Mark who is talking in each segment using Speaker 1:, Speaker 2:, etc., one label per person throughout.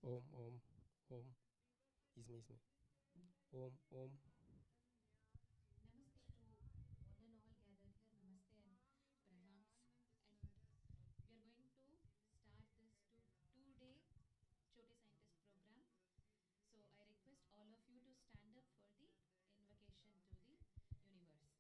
Speaker 1: Om, Om, Om. Isme. Om, Om.
Speaker 2: Namaste to one and all gathered here. Namaste and pranams. And we are going to start this two-day Chote Scientist program. So I request all of you to stand up for the invocation to the universe.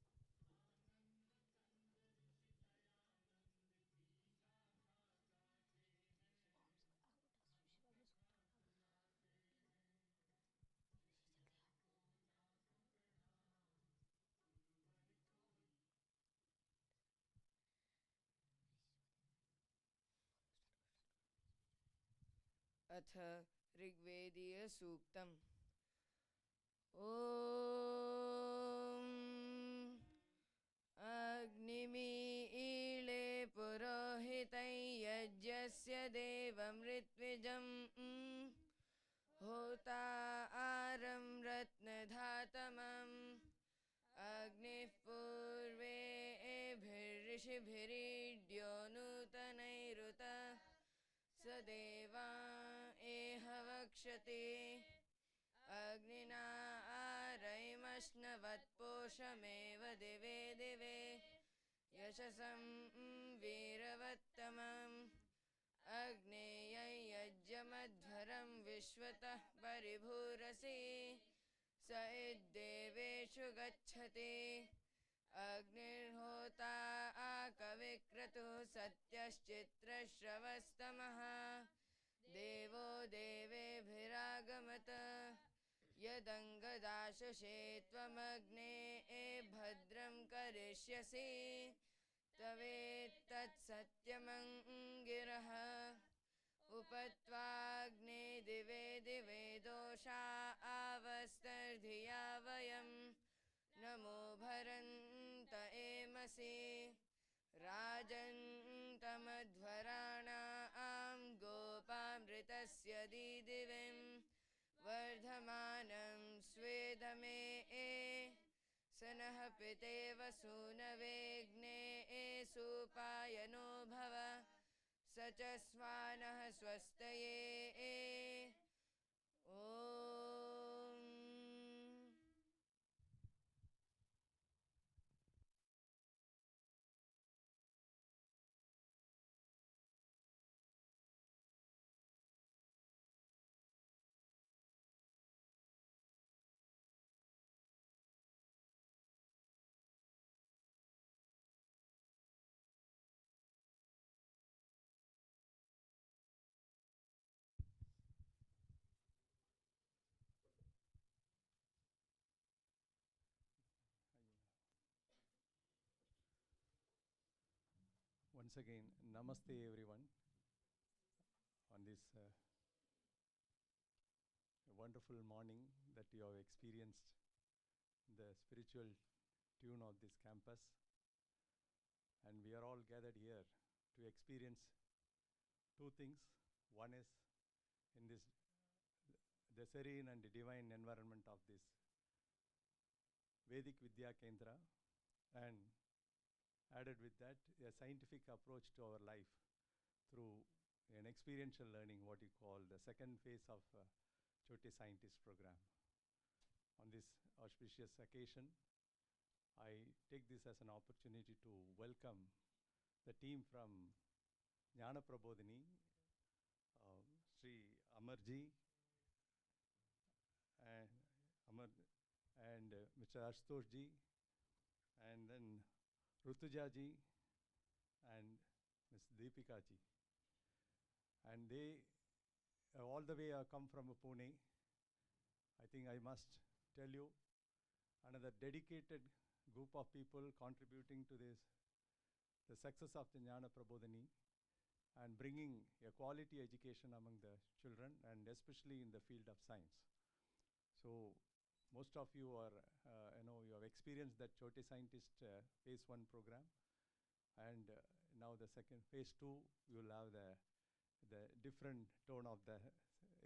Speaker 3: अथ ऋग्वेदीयसूक्तम् ॐ अग्निमीळे पुरोहितं यज्ञस्य देवमृत्विजम् होतारं रत्नधातमम् अग्निः पूर्वेभिर्षिभिरीड्यो नूतनैरुत स देवा एह वक्षते अग्निना आरैमश्नवत्पोषमेव दिवे दिवे यशसं वीरवत्तमम् अग्नेयं यज्ञमध्वरं विश्वतः परिभूरसि स इद्देवेषु गच्छति अग्निर्होता कविक्रतुः सत्यश्चित्रश्रवस्तमः देवो देवेभिरागमत यदङ्गदाशुषे त्वमग्ने भद्रं करिष्यसि तवेत्तत्सत्यमङ्गिरः उपत्वाग्ने दिवे दिवे दोषा आवस्तर्धिया वयं नमो भरन्त एमसि राजन्तमध्वराणां गोपामृतस्य दीदिविं वर्धमानं स्वेदमे स नः पितेव सूनवेग्ने सुपायनो भव स च स्वानः स्वस्तये ॐ
Speaker 4: Once again, namaste everyone on this wonderful morning that you have experienced the spiritual tune of this campus. And we are all gathered here to experience two things. One is in this the serene and divine environment of this Vedic Vidya Kendra, and added with that a scientific approach to our life through an experiential learning, what you call the second phase of Chote Scientist program. On this auspicious occasion, I take this as an opportunity to welcome the team from Jnana Prabodhini, Sri Amarji and Mr. Ashutosh ji, and then Rutuja ji and Ms. Deepika ji. And they all the way come from Pune. I think I must tell you, another dedicated group of people contributing to this, the success of the Jnana Prabodhini and bringing a quality education among the children, and especially in the field of science. So most of you are, you have experienced that Chote Scientist phase 1 program, and now the second phase 2, you will have the different tone of the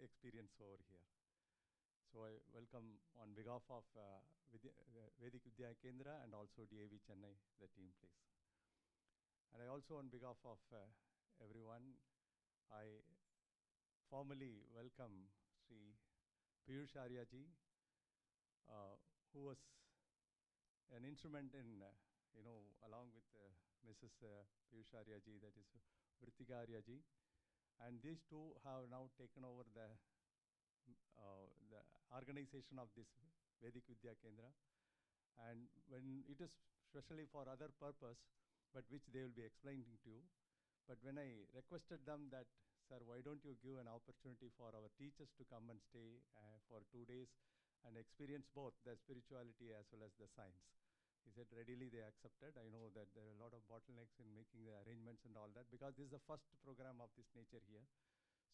Speaker 4: experience over here. So I welcome on behalf of Vedic Vidya Kendra and also DAV Chennai, the team, please. And I also on behalf of everyone, I formally welcome Sri Piyush Arya ji, who was an instrument in, along with Mrs. Piyush Arya ji, that is Vritika Arya ji. And these two have now taken over the organization of this Vedic Vidya Kendra. And when it is especially for other purpose, but which they will be explaining to you. But when I requested them that, sir, why don't you give an opportunity for our teachers to come and stay for 2 days and experience both the spirituality as well as the science. He said readily they accepted. I know that there are a lot of bottlenecks in making the arrangements and all that, because this is the first program of this nature here.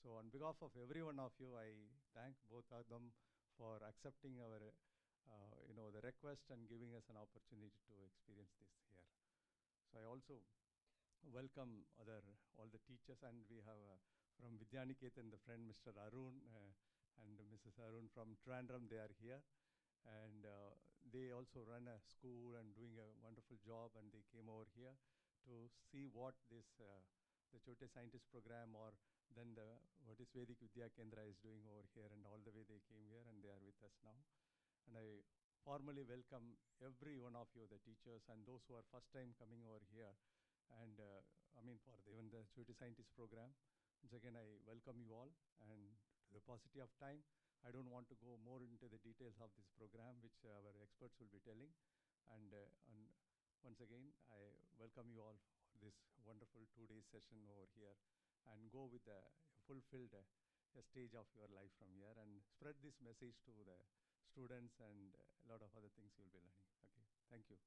Speaker 4: So on behalf of every one of you, I thank both of them for accepting our, the request and giving us an opportunity to experience this here. So I also welcome all the teachers, and we have from Vidyaniketan, the friend Mr. Arun and Mrs. Arun from Trandram, they are here. And they also run a school and doing a wonderful job, and they came over here to see what this the Chote Scientist program, or then what is Vedic Vidya Kendra is doing over here, and all the way they came here and they are with us now. And I formally welcome every one of you, the teachers and those who are first time coming over here. And for even the Chote Scientist program. Once again, I welcome you all, and to the paucity of time, I don't want to go more into the details of this program, which our experts will be telling. And once again, I welcome you all for this wonderful 2-day session over here, and go with the fulfilled stage of your life from here, and spread this message to the students and a lot of other things you'll be learning. Okay, thank you.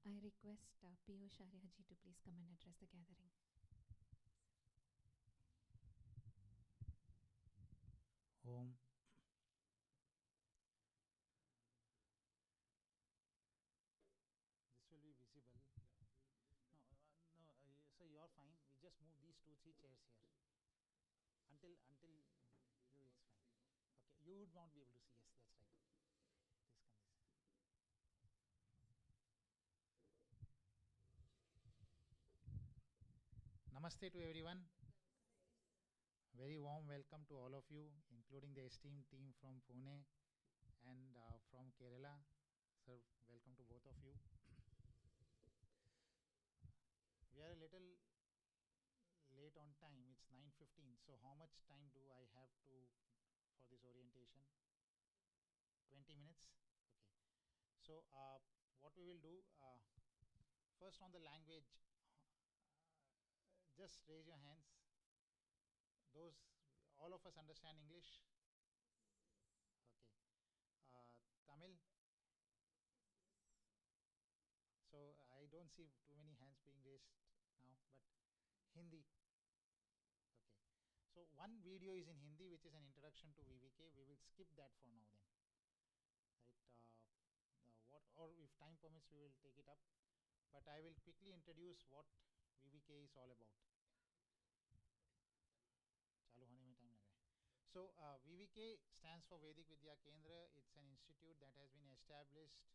Speaker 2: I request Piyush Arya ji to please come and address the gathering.
Speaker 5: Om. This will be visible. No, so you are fine. We just move these 2-3 chairs here. Until you, it's fine. Okay, you would not be able to see. Yes, that's right. Please come this. Namaste to everyone. Very warm welcome to all of you, including the esteemed team from Pune and from Kerala. Sir, welcome to both of you. We are a little late on time. It's 9:15. So how much time do I have for this orientation? 20 minutes? Okay. So what we will do, first on the language, just raise your hands. All of us understand English? Okay. Tamil? So I don't see too many hands being raised now, but Hindi? Okay. So one video is in Hindi, which is an introduction to VVK. We will skip that for now then. Right? Or if time permits, we will take it up. But I will quickly introduce what VVK is all about. So VVK stands for Vedic Vidya Kendra. It's an institute that has been established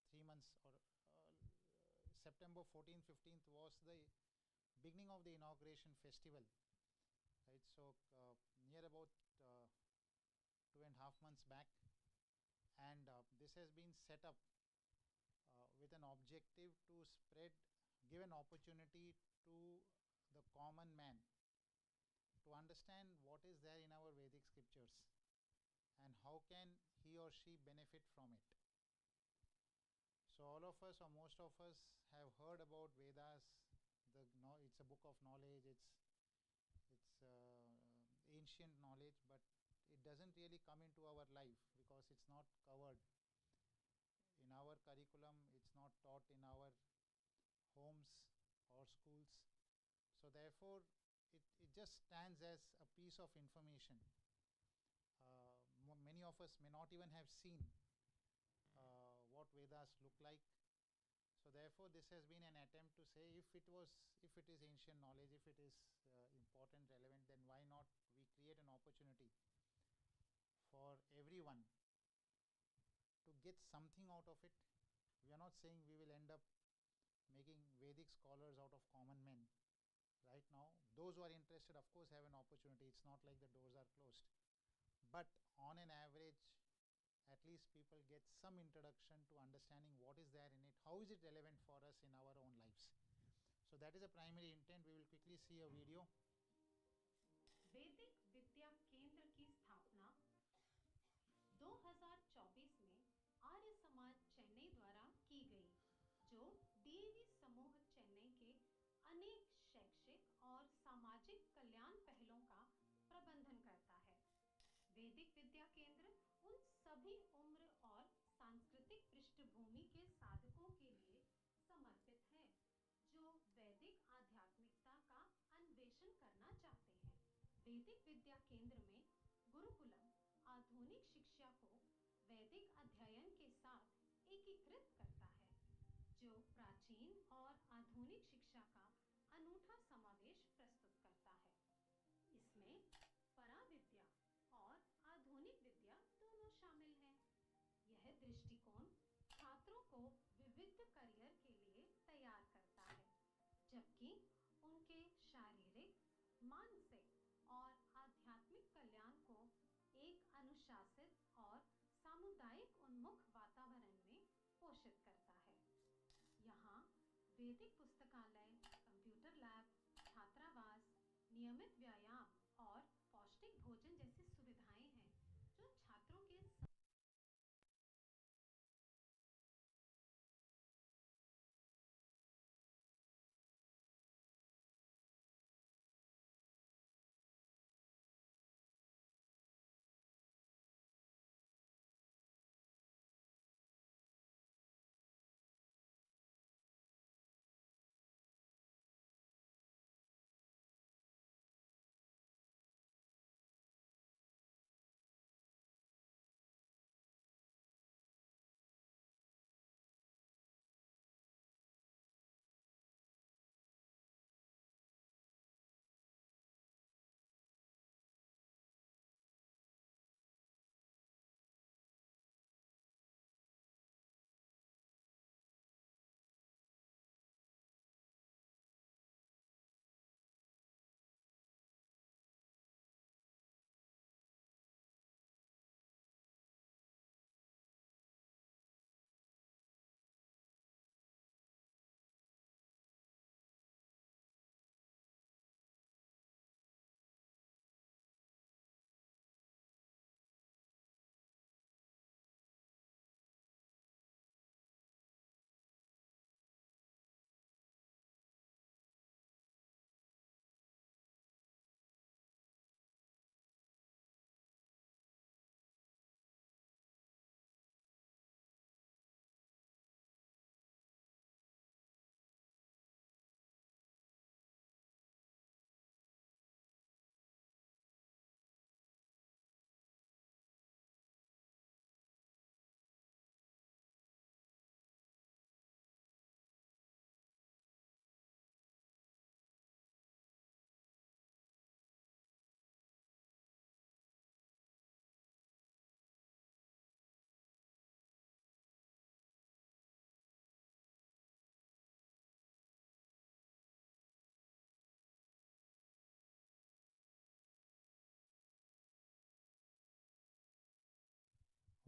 Speaker 5: 3 months, or September 14th, 15th was the beginning of the inauguration festival. Right, so near about 2.5 months back, and this has been set up with an objective to give an opportunity to the common man to understand what is there in our Vedic scriptures and how can he or she benefit from it. So all of us, or most of us, have heard about Vedas. It's a book of knowledge. It's ancient knowledge, but it doesn't really come into our life because it's not covered in our curriculum. It's not taught in our homes or schools. So therefore, it just stands as a piece of information. Many of us may not even have seen what Vedas look like. So therefore, this has been an attempt to say, if it is ancient knowledge, if it is important, relevant, then why not we create an opportunity for everyone to get something out of it. We are not saying we will end up making Vedic scholars out of common men right now. Those who are interested, of course, have an opportunity. It's not like the doors are closed. But on an average, at least people get some introduction to understanding what is there in it, how is it relevant for us in our own lives. So that is a primary intent. We will quickly see a video.
Speaker 6: वैदिक विद्या केंद्र की स्थापना 2024 में आर्य समाज चेन्नई द्वारा की गई, जो DAV समूह चेन्नई के अनेक शैक्षिक और सामाजिक कल्याण पहलों का प्रबंधन करता है। वैदिक विद्या केंद्र उन सभी उम्र और सांस्कृतिक पृष्ठभूमि के साधकों के लिए समर्पित है जो वैदिक आध्यात्मिकता का अन्वेषण करना चाहते हैं। वैदिक विद्या केंद्र में गुरुकुलम आधुनिक शिक्षा को वैदिक अध्ययन के साथ एकीकृत करता है, जो प्राचीन और आधुनिक शिक्षा का अनूठा समावेश प्रस्तुत करता है। इसमें पराविद्या और आधुनिक विद्या दोनों शामिल हैं। यह दृष्टिकोण छात्रों को विविध करियर के लिए तैयार करता है, जबकि उनके शारीरिक, मानसिक और आध्यात्मिक कल्याण को एक अनुशासित और सामुदायिक उन्मुख वातावरण में पोषित करता है। यहाँ वैदिक पुस्तकालय, कंप्यूटर लैब, छात्रावास, नियमित व्यायाम और पौष्टिक भोजन जैसी सुविधाएं हैं जो छात्रों के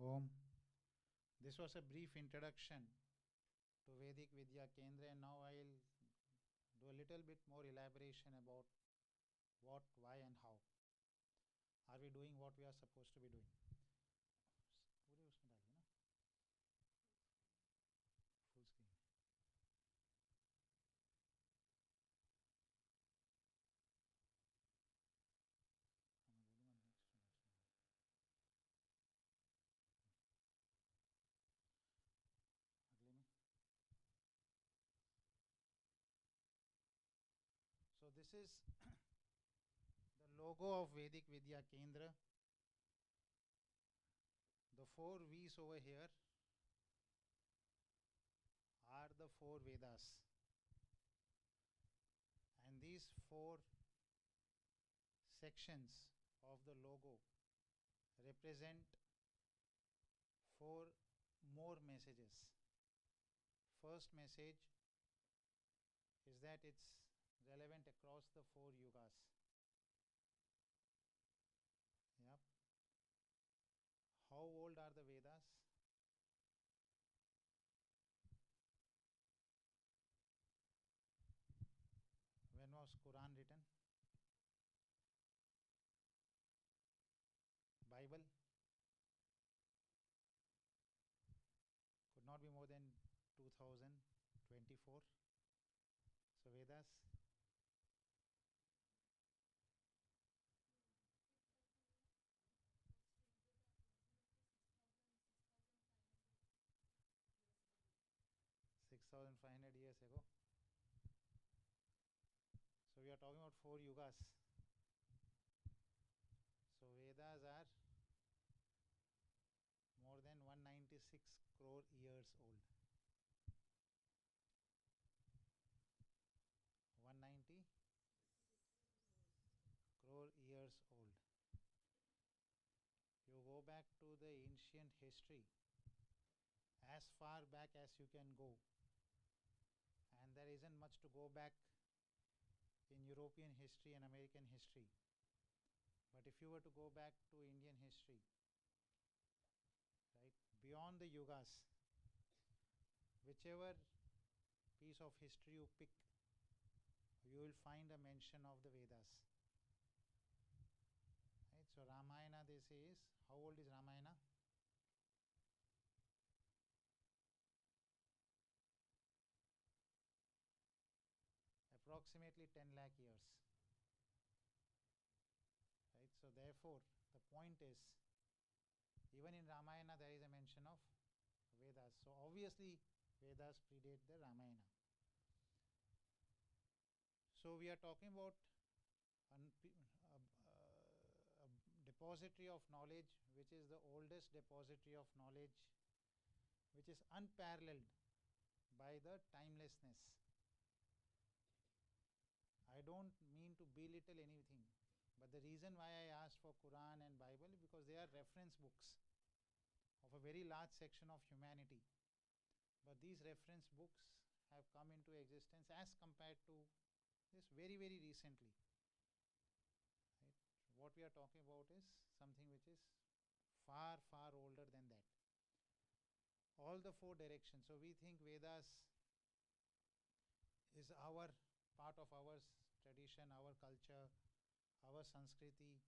Speaker 5: Om. This was a brief introduction to Vedic Vidya Kendra, and now I will do a little bit more elaboration about what, why, and how. Are we doing what we are supposed to be doing? पूरे उसमें डालिए ना, full screen में. हाँ, मैं बोलूँगा next में. अगले में. So this is the logo of Vedic Vidya Kendra. The 4 V's over here are the 4 Vedas. And these 4 sections of the logo represent 4 more messages. First message is that it's relevant across the 4 yugas. Yep. How old are the Vedas? When was Quran written? Bible could not be more than 2024. So Vedas, years 6,500 years ago. So we are talking about 4 yugas. So Vedas are more than 196 crore years old. 190 crore years old. You go back to the ancient history, as far back as you can go, and there isn't much to go back in European history and American history. But if you were to go back to Indian history, right, beyond the yugas, whichever piece of history you pick, you will find a mention of the Vedas. Right? So Ramayana, they say, is, how old is Ramayana? Approximately 10 lakh years. Right? So therefore, the point is, even in Ramayana there is a mention of Vedas. So obviously Vedas predate the Ramayana. So we are talking about a depository of knowledge, which is the oldest depository of knowledge, which is unparalleled by the timelessness. I don't mean to belittle anything, but the reason why I asked for Quran and Bible is because they are reference books of a very large section of humanity. But these reference books have come into existence as compared to this very, very recently. Right? What we are talking about is something which is far, far older than that. All the 4 directions. So we think Vedas is our part of our tradition, our culture, our Sanskriti.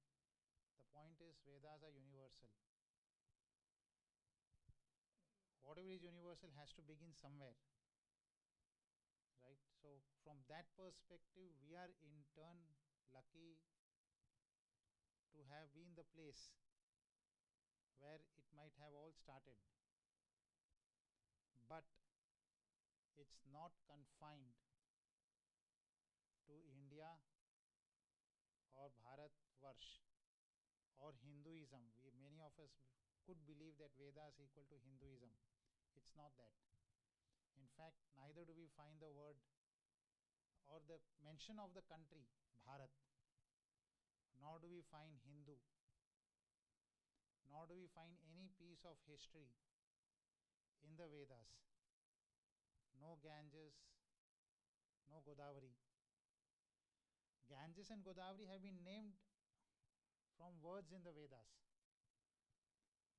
Speaker 5: The point is, Vedas are universal. Whatever is universal has to begin somewhere. Right? So from that perspective, we are in turn lucky to have been the place where it might have all started. But it's not confined to India or Bharatvarsh or Hinduism. Many of us could believe that Vedas equal to Hinduism. It's not that. In fact, neither do we find the word or the mention of the country Bharat, nor do we find Hindu, nor do we find any piece of history in the Vedas. No Ganges, no Godavari. Ganges and Godavari have been named from words in the Vedas.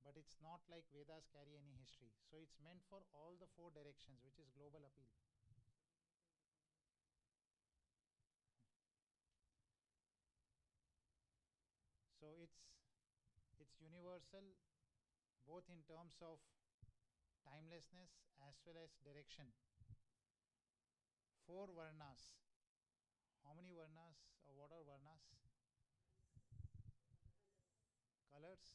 Speaker 5: But it's not like Vedas carry any history. So it's meant for all the 4 directions, which is global appeal. So it's universal both in terms of timelessness as well as direction. 4 varnas. How many varnas or what are varnas? Colors.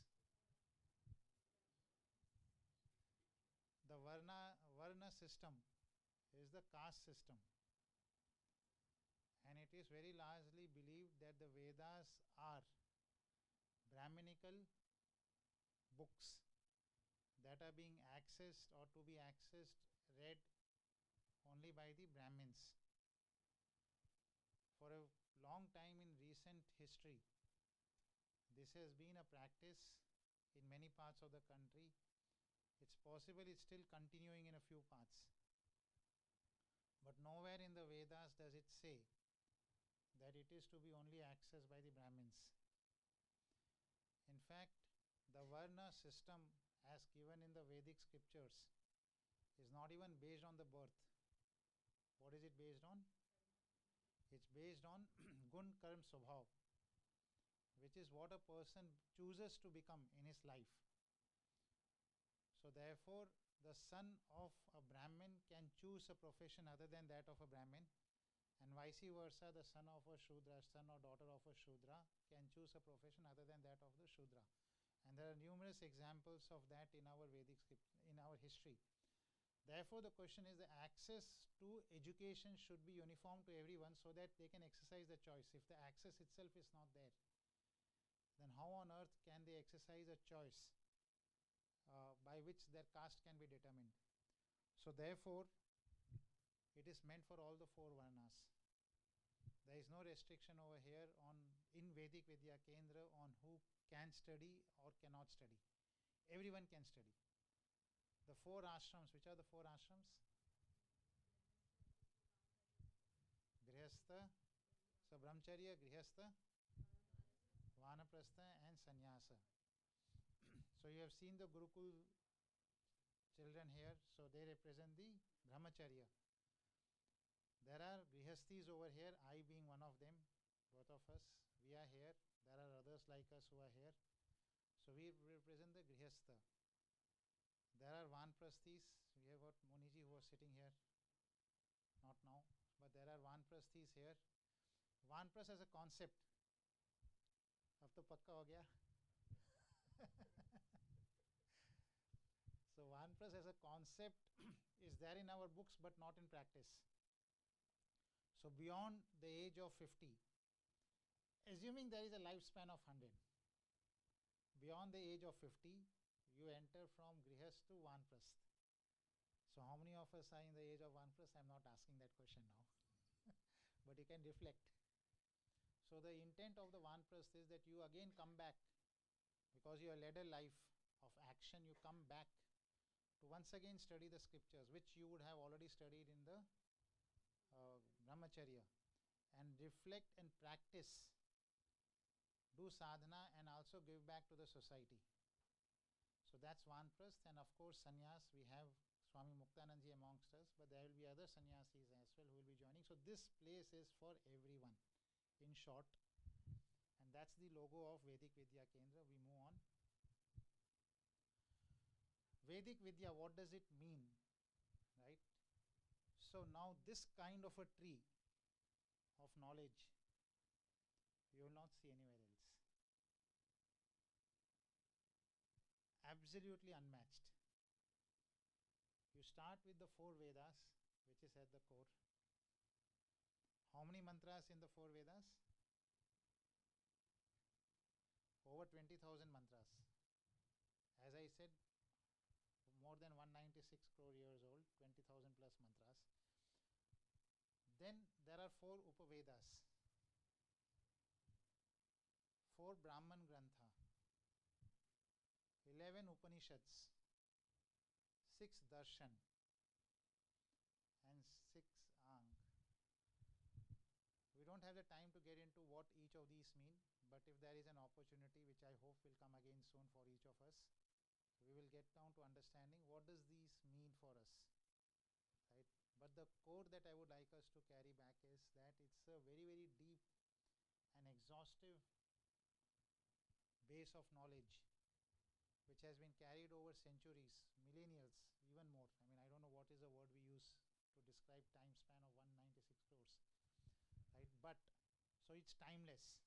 Speaker 5: The varna system is the caste system, and it is very largely believed that the Vedas are Brahminical books that are being accessed or to be accessed, read only by the Brahmins. For a long time in recent history, this has been a practice in many parts of the country. It's possible it's still continuing in a few parts. But nowhere in the Vedas does it say that it is to be only accessed by the Brahmins. In fact, the Varna system as given in the Vedic scriptures is not even based on the birth. What is it based on? It's based on Gun Karm Swabhav, which is what a person chooses to become in his life. So therefore, the son of a Brahmin can choose a profession other than that of a Brahmin, and vice versa, the son of a Shudra, son or daughter of a Shudra can choose a profession other than that of the Shudra. And there are numerous examples of that in our Vedic script, in our history. Therefore, the question is the access to education should be uniform to everyone so that they can exercise the choice. If the access itself is not there, then how on earth can they exercise a choice by which their caste can be determined? So therefore, it is meant for all the four Varnas. There is no restriction over here in Vedic Vidya Kendra on who can study or cannot study. Everyone can study. The four ashrams, which are the four ashrams? Grihastha, so Brahmacharya, Grihastha, Vanaprastha and Sannyasa. So you have seen the Gurukul children here, so they represent the Brahmacharya. There are Grihasthis over here, I being one of them, both of us, we are here. There are others like us who are here. So we represent the Grihastha. There are Vanprasthis, we have got Muniji who was sitting here, not now, but there are Vanprasthis here. Vanpras as a concept, ab to pakka ho gaya. So Vanpras as a concept is there in our books but not in practice. So beyond the age of 50, assuming there is a lifespan of 100, beyond the age of 50, you enter from Grihast to Vanprasth. So how many of us are in the age of Vanprasth? I'm not asking that question now, but you can reflect. So the intent of the Vanprasth is that you again come back, because you have led a life of action, you come back to once again study the scriptures, which you would have already studied in the Brahmacharya, and reflect and practice, do sadhana and also give back to the society. So that's Vanprasth, and of course sannyas, we have Swami Muktanandji amongst us, but there will be other sannyasis as well who will be joining. So this place is for everyone, in short, and that's the logo of Vedic Vidya Kendra. We move on. Vedic Vidya, what does it mean, right? So now this kind of a tree of knowledge you will not see anywhere else. Absolutely unmatched. You start with the four Vedas, which is at the core. How many mantras in the four Vedas? Over 20,000 mantras. As I said, more than 196 crore years old, 20,000 plus mantras. Then there are four Upavedas, 4 Brahman Grantha, 11 Upanishads, 6 Darshan, and 6 Ang. We don't have the time to get into what each of these mean, but if there is an opportunity, which I hope will come again soon for each of us, we will get down to understanding what does these mean for us, right? But the core that I would like us to carry back is that it's a very, very deep and exhaustive base of knowledge which has been carried over centuries, millennials, even more. I mean, I don't know what is the word we use to describe time span of 196 crores, right? But so it's timeless,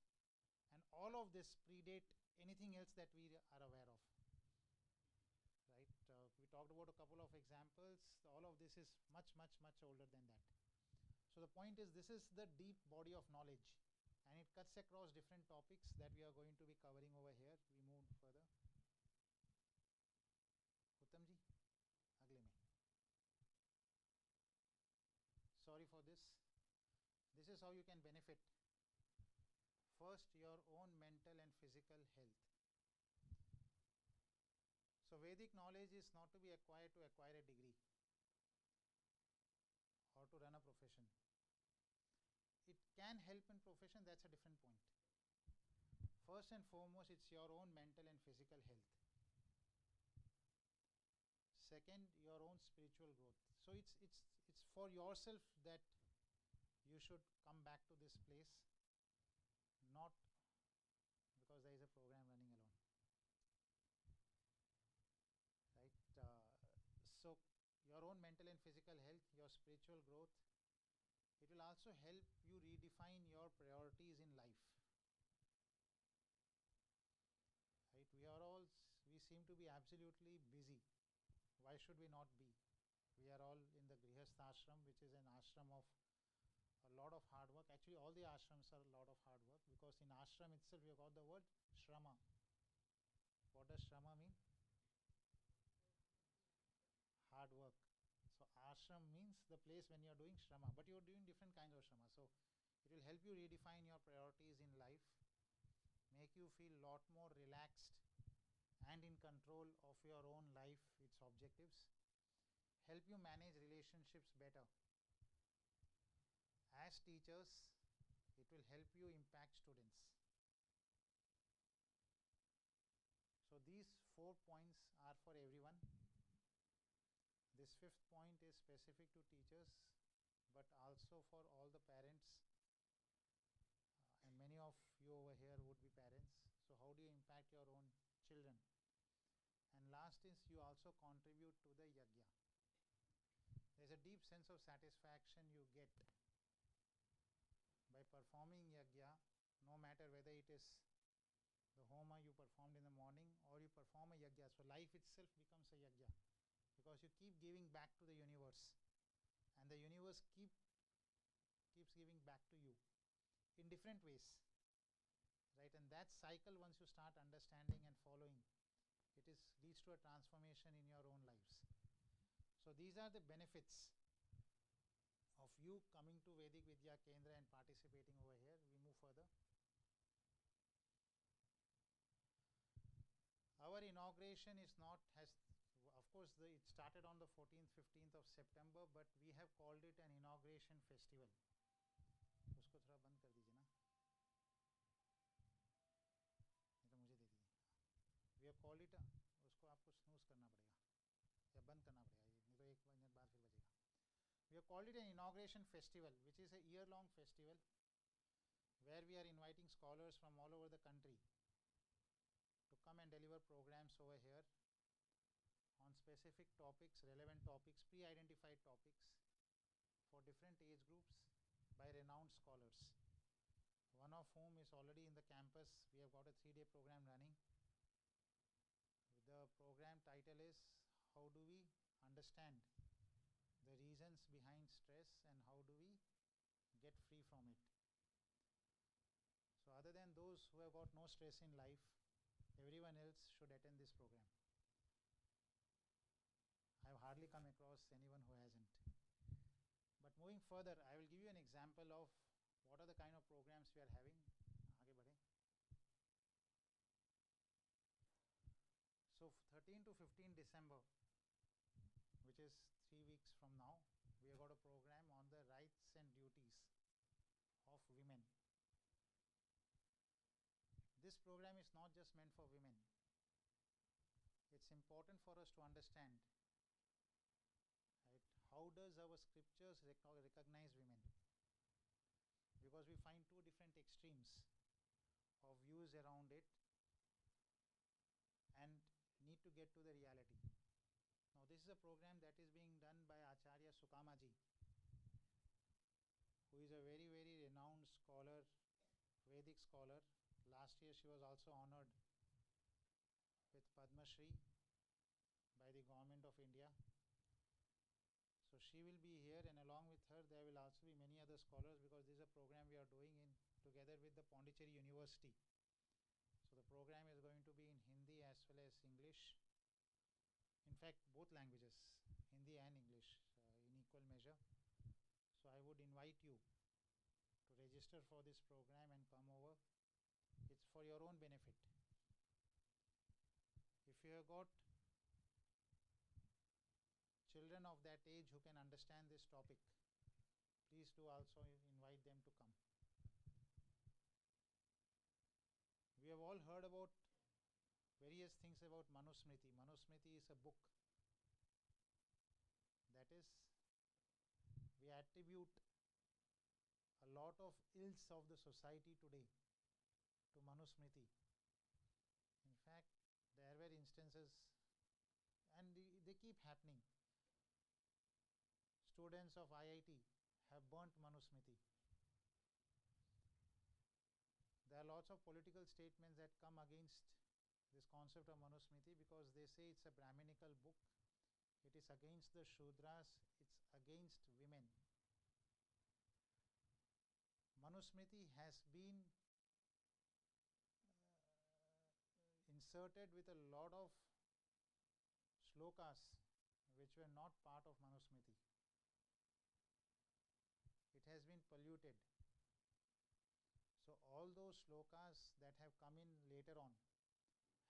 Speaker 5: and all of this predate anything else that we are aware of, right? We talked about a couple of examples. All of this is much, much, much older than that. So the point is, this is the deep body of knowledge, and it cuts across different topics that we are going to be covering over here. We move further. Uttamji, agle mein. Sorry for this. This is how you can benefit. First, your own mental and physical health. So Vedic knowledge is not to be acquired to acquire a degree or to run a profession. It can help in profession, that's a different point. First and foremost, it's your own mental and physical health. Second, your own spiritual growth. So it's for yourself that you should come back to this place, not because there is a program running alone. Right? So your own mental and physical health, your spiritual growth, it will also help you redefine your priorities in life. Right? We seem to be absolutely busy. Why should we not be? We are all in the Grihastha ashram, which is an ashram of a lot of hard work. Actually, all the ashrams are a lot of hard work, because in ashram itself you have got the word shrama. What does shrama mean? Hard work. So ashram means the place when you are doing shrama, but you are doing different kinds of shrama. So it will help you redefine your priorities in life, make you feel a lot more relaxed and in control of your own life, its objectives, help you manage relationships better. As teachers, it will help you impact students. So these 4 points are for everyone. This 5th point is specific to teachers, but also for all the parents. And many of you over here would be parents. So how do you impact your own children? And last is, you also contribute to the yajna. There's a deep sense of satisfaction you get by performing yajna, no matter whether it is the homa you performed in the morning or you perform a yajna. So life itself becomes a yajna, because you keep giving back to the universe, and the universe keeps giving back to you in different ways. Right? And that cycle, once you start understanding and following, it leads to a transformation in your own lives. So these are the benefits of you coming to Vedic Vidya Kendra and participating over here. We move further. Our inauguration is not, of course, it started on the 14th, 15th of September, but we have called it an inauguration festival. उसको थोड़ा बंद कर दीजिए ना, नहीं तो मुझे दे दीजिए. We have called it, उसको आपको snooze करना पड़ेगा या बंद करना पड़ेगा, ये नहीं तो 1 मिनट बाद फिर बजेगा. We have called it an inauguration festival, which is a year-long festival where we are inviting scholars from all over the country to come and deliver programs over here on specific topics, relevant topics, pre-identified topics for different age groups by renowned scholars, one of whom is already in the campus. We have got a 3-day program running. The program title is, how do we understand the reasons behind stress and how do we get free from it. So other than those who have got no stress in life, everyone else should attend this program. I have hardly come across anyone who hasn't. But moving further, I will give you an example of what are the kind of programs we are having. आगे बढ़े. So 13 to 15 December, which is 3 weeks from now, we have got a program on the rights and duties of women. This program is not just meant for women. It's important for us to understand, right, how does our scriptures recognize women? Because we find 2 different extremes of views around it and need to get to the reality. Now this is a program that is being done by Acharya Sukamaji, who is a very, very renowned scholar, Vedic scholar. Last year she was also honored with Padma Shri by the government of India. So she will be here, and along with her there will also be many other scholars, because this is a program we are doing together with the Pondicherry University. So the program is going to be in Hindi as well as English. In fact, both languages, Hindi and English, in equal measure. So I would invite you to register for this program and come over. It's for your own benefit. If you have got that age who can understand this topic, please do also invite them to come. We have all heard about various things about Manusmriti. Manusmriti is a book. That is, we attribute a lot of ills of the society today to Manusmriti. In fact, there were instances, and they keep happening. Students of IIT have burnt Manusmriti. There are lots of political statements that come against this concept of Manusmriti because they say it's a Brahminical book, it is against the Shudras, it's against women. Manusmriti has been inserted with a lot of slokas which were not part of Manusmriti. It has been polluted. So all those slokas that have come in later on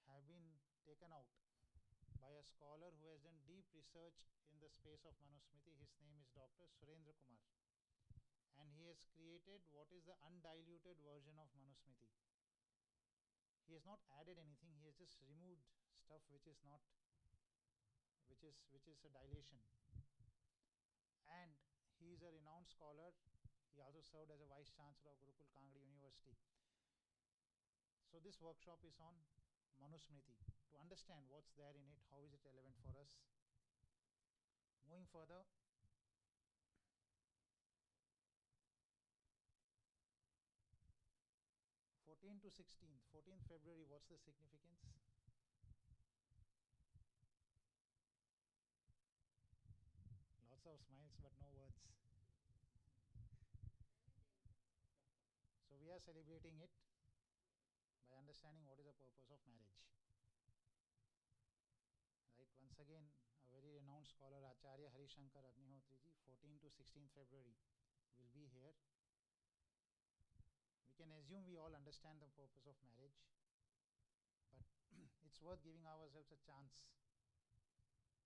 Speaker 5: have been taken out by a scholar who has done deep research in the space of Manusmriti. His name is Dr. Surendra Kumar. And he has created what is the undiluted version of Manusmriti. He has not added anything, he has just removed stuff which is not, which is a dilation. And he is a renowned scholar. He also served as a Vice Chancellor of Gurukul Kangri University. So this workshop is on Manusmriti, to understand what's there in it, how is it relevant for us. Moving further, to 16th, 14th February, what's the significance? Lots of smiles but no words. So we are celebrating it by understanding what is the purpose of marriage. Right, once again, a very renowned scholar, Acharya Harishankar Agnihotriji, 14 to 16th February, will be here. We can assume we all understand the purpose of marriage, but it's worth giving ourselves a chance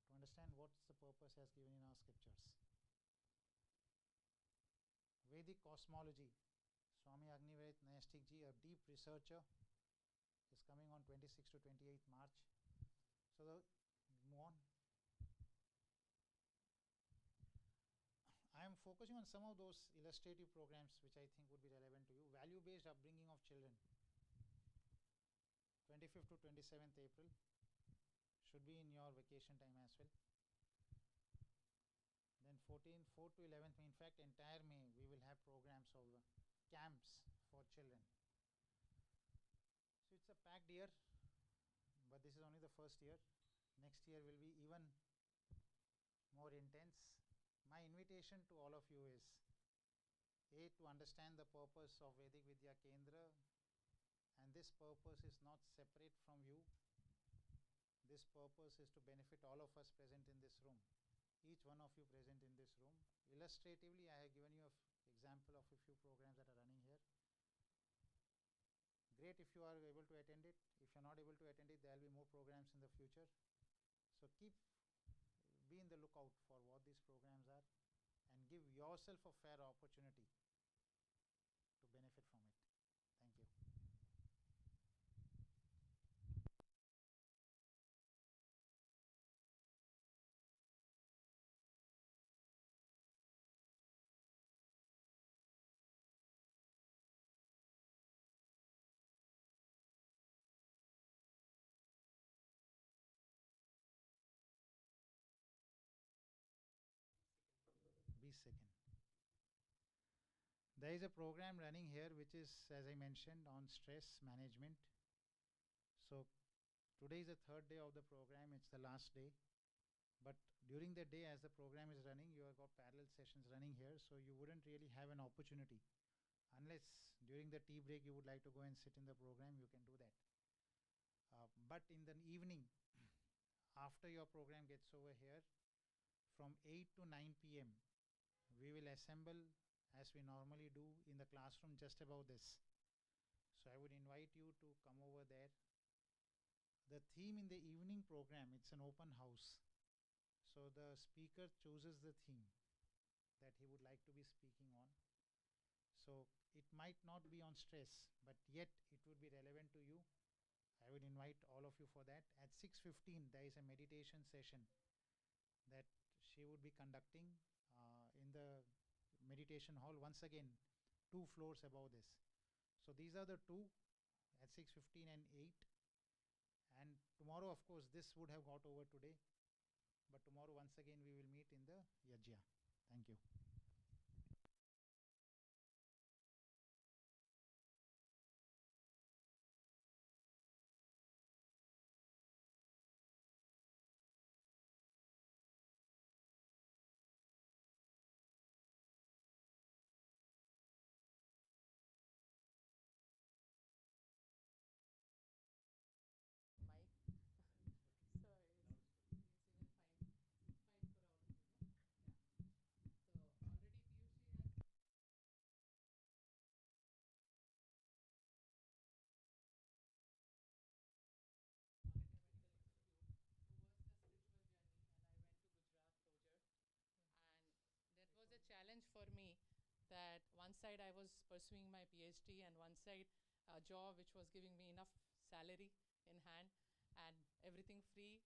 Speaker 5: to understand what the purpose has given in our scriptures. Vedic cosmology, Swami Agnivet Nayastik ji, a deep researcher, is coming on 26th to 28th March. So move on. I am focusing on some of those illustrative programs which I think would be relevant to you. Value-based upbringing of children, 25th to 27th April, should be in your vacation time as well. Then 4 to 11th May, in fact entire May, we will have programs of camps for children. So it's a packed year, but this is only the first year. Next year will be even more intense. My invitation to all of you is A, to understand the purpose of Vedic Vidya Kendra, and this purpose is not separate from you. This purpose is to benefit all of us present in this room, each one of you present in this room. Illustratively, I have given you an example of a few programs that are running here. Great if you are able to attend it. If you are not able to attend it, there will be more programs in the future. So be in the lookout for what these programs are and give yourself a fair opportunity to benefit from it. Thank you. Be second. There is a program running here which is, as I mentioned, on stress management. So today is the third day of the program, it's the last day. But during the day as the program is running, you have got parallel sessions running here, so you wouldn't really have an opportunity. Unless during the tea break you would like to go and sit in the program, you can do that. But in the evening, after your program gets over here, from 8 to 9 p.m., we will assemble as we normally do in the classroom just above this. So I would invite you to come over there. The theme in the evening program, it's an open house. So the speaker chooses the theme that he would like to be speaking on. So it might not be on stress, but yet it would be relevant to you. I would invite all of you for that. At 6:15, there is a meditation session that she would be conducting in the meditation hall. Once again, 2 floors above this. So these are the two at 6:15 and 8. And tomorrow, of course, this would have got over today. But tomorrow, once again, we will meet in the yajna. Thank you.
Speaker 7: That was a challenge for me, that one side I was pursuing my PhD and one side a job which was giving me enough salary in hand and everything free,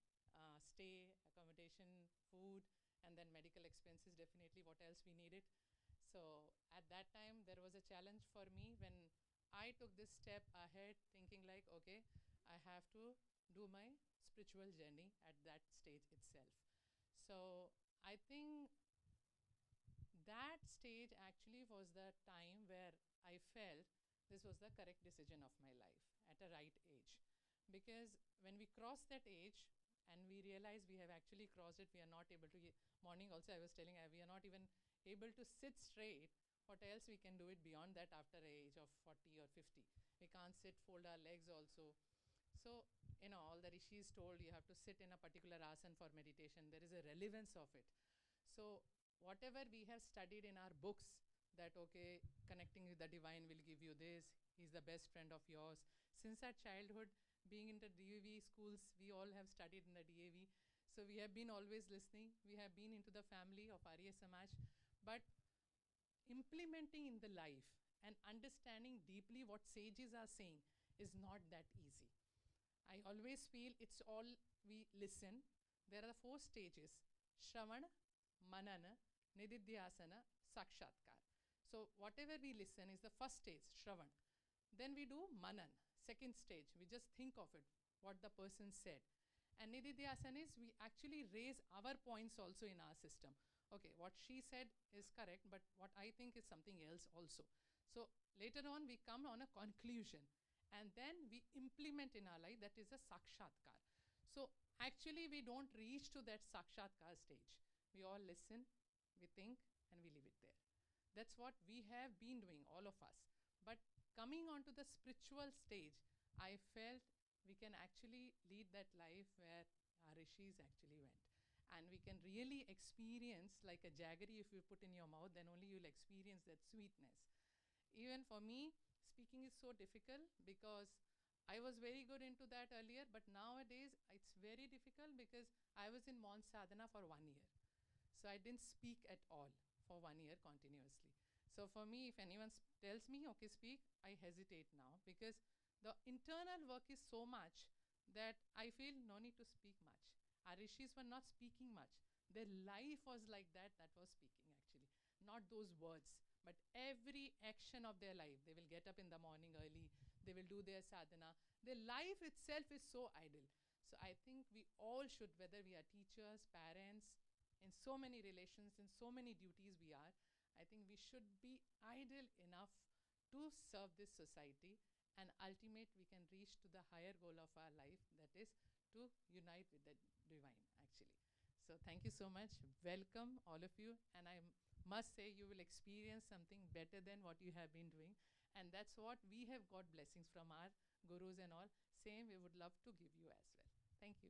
Speaker 7: stay, accommodation, food, and then medical expenses, definitely what else we needed. So at that time there was a challenge for me when I took this step ahead, thinking like, okay, I have to do my spiritual journey at that stage itself. So I think that stage actually was the time where I felt this was the correct decision of my life at a right age. Because when we cross that age and we realize we have actually crossed it, we are not able to, morning also I was telling, we are not even able to sit straight. What else we can do it beyond that after a age of 40 or 50? We can't sit, fold our legs also. So, all the rishis told you have to sit in a particular asana for meditation. There is a relevance of it. So whatever we have studied in our books, that okay, connecting with the divine will give you this, he's the best friend of yours. Since our childhood, being in the DAV schools, we all have studied in the DAV. So we have been always listening. We have been into the family of Arya Samaj. But implementing in the life and understanding deeply what sages are saying is not that easy. I always feel it's all we listen. There are 4 stages: Shravana, Manana, Nididhyasana, Sakshatkar. So whatever we listen is the first stage, Shravan. Then we do Manan, second stage. We just think of it, what the person said. And Nididhyasana is we actually raise our points also in our system. Okay, what she said is correct, but what I think is something else also. So later on we come on a conclusion and then we implement in our life, that is a Sakshatkar. So actually we don't reach to that Sakshatkar stage. We all listen, we think, and we leave it there. That's what we have been doing, all of us. But coming on to the spiritual stage, I felt we can actually lead that life where our rishis actually went. And we can really experience like a jaggery. If you put in your mouth, then only you'll experience that sweetness. Even for me, speaking is so difficult because I was very good into that earlier, but nowadays it's very difficult because I was in Mount Sadhana for 1 year. So I didn't speak at all for 1 year continuously. So for me, if anyone tells me, okay, speak, I hesitate now because the internal work is so much that I feel no need to speak much. Our rishis were not speaking much. Their life was like that was speaking actually. Not those words, but every action of their life. They will get up in the morning early. They will do their sadhana. Their life itself is so idle. So I think we all should, whether we are teachers, parents, in so many relations, in so many duties we are, I think we should be idle enough to serve this society, and ultimate we can reach to the higher goal of our life, that is to unite with the divine actually. So thank you so much. Welcome all of you, and I must say you will experience something better than what you have been doing, and that's what we have got blessings from our gurus and all. Same we would love to give you as well. Thank you.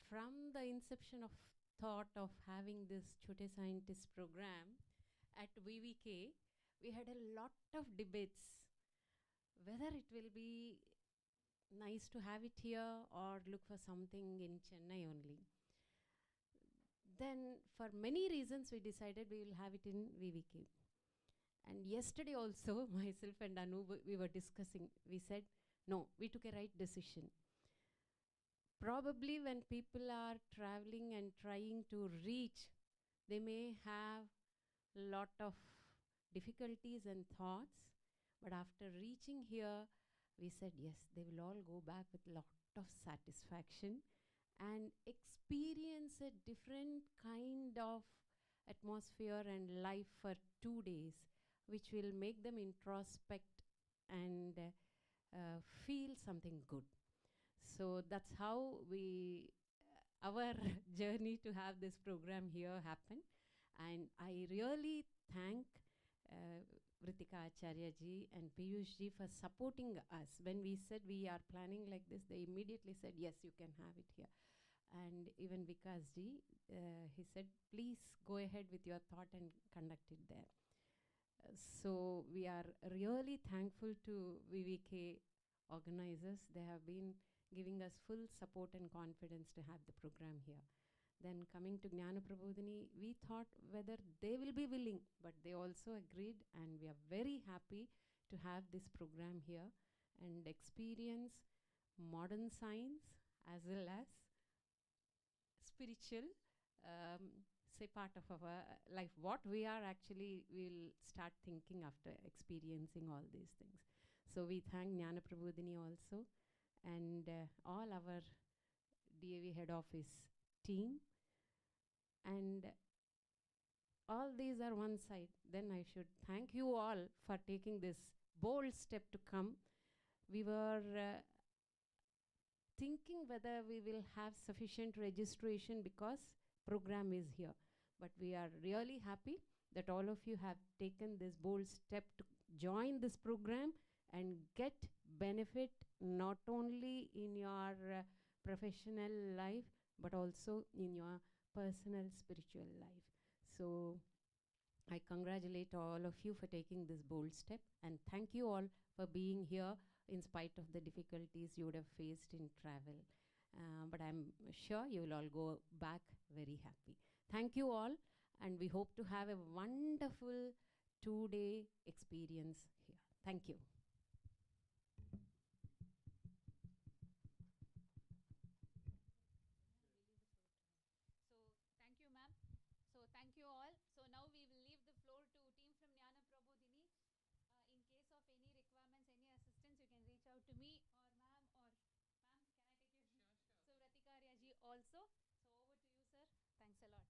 Speaker 8: from the inception of thought of having this Chote Scientist program at VVK, we had a lot of debates whether it will be nice to have it here or look for something in Chennai only. Then, for many reasons, we decided we will have it in VVK. And yesterday also, myself and Anu, we were discussing. We said, no, we took a right decision. Probably when people are traveling and trying to reach, they may have lot of difficulties and thoughts. But after reaching here, we said, yes, they will all go back with lot of satisfaction and experience a different kind of atmosphere and life for 2 days, which will make them introspect and feel something good. So that's how our journey to have this program here happen. And I really thank Vritika Acharya ji and Piyush ji for supporting us. When we said we are planning like this, they immediately said, yes, you can have it here. And even Vikas ji, he said, please go ahead with your thought and conduct it there. So we are really thankful to VVK organizers. They have been giving us full support and confidence to have the program here. Then coming to Jnana Prabodhini, we thought whether they will be willing, but they also agreed, and we are very happy to have this program here and experience modern science as well as spiritual, say, part of our life. What we are actually, we'll start thinking after experiencing all these things. So we thank Jnana Prabodhini also, and all our DAV head office team. And all these are one side. Then I should thank you all for taking this bold step to come. We were thinking whether we will have sufficient registration because program is here. But we are really happy that all of you have taken this bold step to join this program and get benefit not only in your professional life, but also in your personal spiritual life. So I congratulate all of you for taking this bold step, and thank you all for being here in spite of the difficulties you would have faced in travel. But I'm sure you will all go back very happy. Thank you all, and we hope to have a wonderful 2-day experience here. Thank you.
Speaker 2: So thank you, ma'am. So thank you all. So now we will leave the floor to team from Jnana Prabodhini. In case of any requirements, any assistance, you can reach out to me or ma'am, or ma'am, can I take your So Vratika Arya ji also. So over to you, sir. Thanks a lot.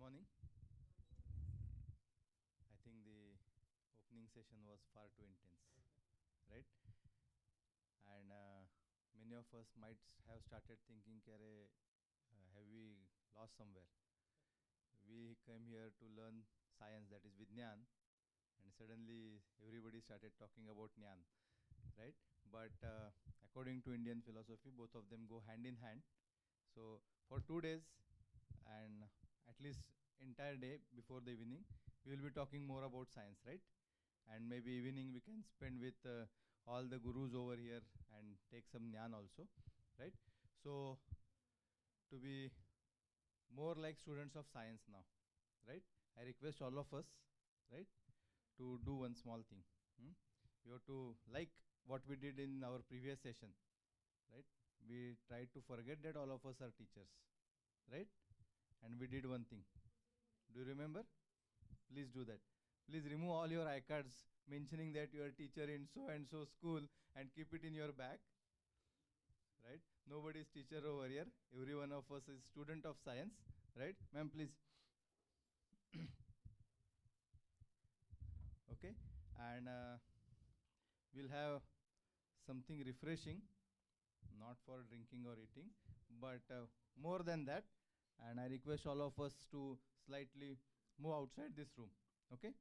Speaker 4: Good morning. I think the opening session was far too intense, right? And many of us might have started thinking, have we lost somewhere? We came here to learn science, that is Vidyan, and suddenly everybody started talking about Nyan, right? But according to Indian philosophy, both of them go hand in hand. So for 2 days, and at least entire day before the evening, we will be talking more about science, right? And maybe evening we can spend with all the gurus over here and take some Nyan also, right? So to be more like students of science now, right? I request all of us, right, to do one small thing. You have to like what we did in our previous session, right? we tried to forget that all of us are teachers, right? And we did one thing. Do you remember? Please do that. Please remove all your iCards mentioning that you are a teacher in so and so school and keep it in your bag. Right? Nobody is teacher over here. Every one of us is student of science. Right? Ma'am, please. Okay? And we'll have something refreshing, not for drinking or eating, but more than that. And I request all of us to slightly move outside this room. Okay?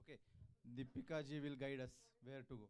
Speaker 4: Okay. Deepika ji will guide us where to go.